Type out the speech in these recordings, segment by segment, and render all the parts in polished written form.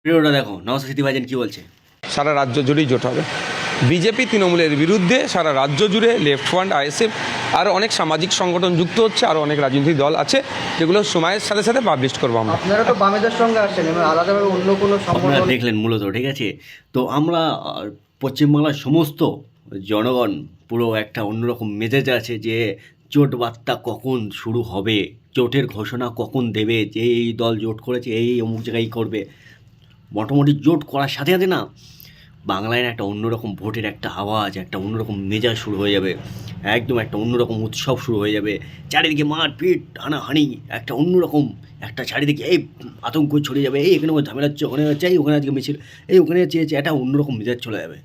ভিডিওটা দেখো নওশাদ সিদ্দিকী ভাইজান কি বলছে। সারা রাজ্য জুড়েই জোট হবে। বিজেপি তৃণমূলের বিরুদ্ধে সারা রাজ্য জুড়ে লেফট ফ্রন্ট, আইএসএফ আর অনেক সামাজিক সংগঠন যুক্ত হচ্ছে, আর অনেক রাজনৈতিক দল আছে, যেগুলো সময়ের সাথে সাথে পাবলিশ করবো আমরা। আপনারা তো বামেদের সঙ্গে আসছেন, এবার আলাদাভাবে অন্য কোনো আপনারা সংগঠন দেখলেন মূলত, ঠিক আছে। তো আমরা পশ্চিমবাংলার সমস্ত জনগণ পুরো একটা অন্যরকম মেজাজ আছে যে জোট বার্তা কখন শুরু হবে, জোটের ঘোষণা কখন দেবে, যে এই দল জোট করেছে এই অমুক জায়গায় করবে। মোটামুটি জোট করার সাথে সাথে না বাংলায় একটা অন্যরকম ভোটের একটা আওয়াজ, একটা অন্যরকম মেজাজ শুরু হয়ে যাবে, একদম একটা অন্যরকম উৎসব শুরু হয়ে যাবে। চারিদিকে মারপিট হানাহানি, একটা অন্যরকম একটা চারিদিকে এই আতঙ্ক ছড়িয়ে যাবে, এই এখানে ঝামেলা হচ্ছে, ওখানে হচ্ছে, এই ওখানে আজকে মিছিল, এই ওখানে চেয়েছে, একটা অন্যরকম মেজাজ চলে যাবে।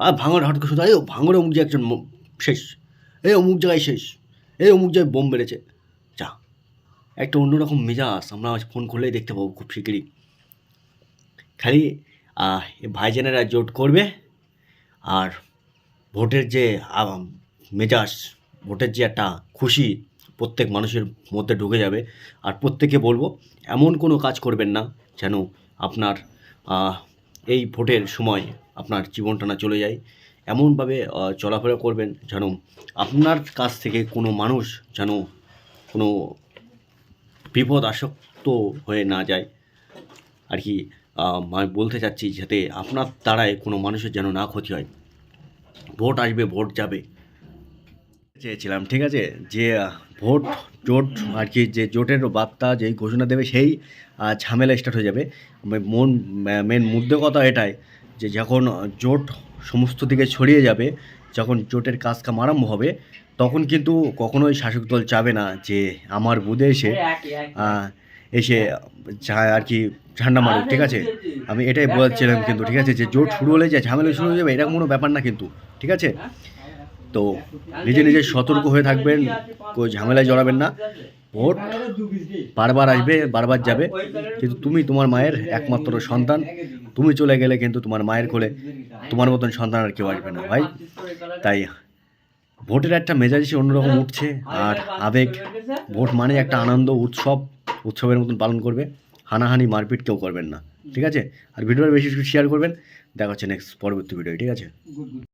আর ভাঙড় হঠাৎ করে শুধু এই ভাঙড়ে অমুক জায়গায় একজন শেষ, এই অমুক জায়গায় শেষ, এই অমুক জায়গায় বোম মেরেছে, যা একটা অন্যরকম মেজাজ আমরা ফোন করলেই দেখতে পাবো খুব শিগগিরই। খালি ভাইজানেরা জোট করবে, আর ভোটের যে মেজাজ, ভোটের যে একটা খুশি প্রত্যেক মানুষের মধ্যে ঢুকে যাবে। আর প্রত্যেকে বলবো এমন কোনো কাজ করবেন না যেন আপনার এই ভোটের সময় আপনার জীবনটা না চলে যায়। এমনভাবে চলাফেরা করবেন যেন আপনার কাছ থেকে কোনো মানুষ যেন কোনো বিপদ আসক্ত হয়ে না যায় আর কি। আমি বলতে চাচ্ছি যাতে আপনার দ্বারায় কোনো মানুষের যেন না ক্ষতি হয়। ভোট আসবে, ভোট যাবে, চেয়েছিলাম, ঠিক আছে, যে ভোট জোট আর কি, যে জোটের বার্তা যেই ঘোষণা দেবে সেই ঝামেলা স্টার্ট হয়ে যাবে। মেন মুদ্দে কথা এটাই যে যখন জোট সমস্ত দিকে ছড়িয়ে যাবে, যখন জোটের কাজ কাম আরম্ভ হবে, তখন কিন্তু কখনোই শাসক দল চাবে না যে আমার বুধে এসে এসে আর কি ঝান্ডা মারুক, ঠিক আছে। আমি এটাই বলছিলাম কিন্তু, ঠিক আছে, যে জোট শুরু হলে যে ঝামেলা শুরু হয়ে যাবে এরকম কোনো ব্যাপার না কিন্তু, ঠিক আছে। তো নিজে নিজে সতর্ক হয়ে থাকবেন, કોઈ ঝামেলায় জড়াবেন না। ভোট বারবার আসবে, বারবার যাবে, কিন্তু তুমি তোমার মায়ের একমাত্র সন্তান, তুমি চলে গেলে কিন্তু তোমার মায়ের কোলে তোমার মতন সন্তান আর কেউ আসবে না ভাই। তাই ভোটের একটা মেজাজই অন্যরকম উঠছে, আর আবেগ, ভোট মানে একটা আনন্দ উৎসব, উৎসবের মতন পালন করবে, হানাহানি মারপিট কেউ করবেন না, ঠিক আছে। আর ভিডিওটা বেশি শেয়ার করবেন। দেখা হচ্ছে নেক্সট পরবর্তী ভিডিও, ঠিক আছে।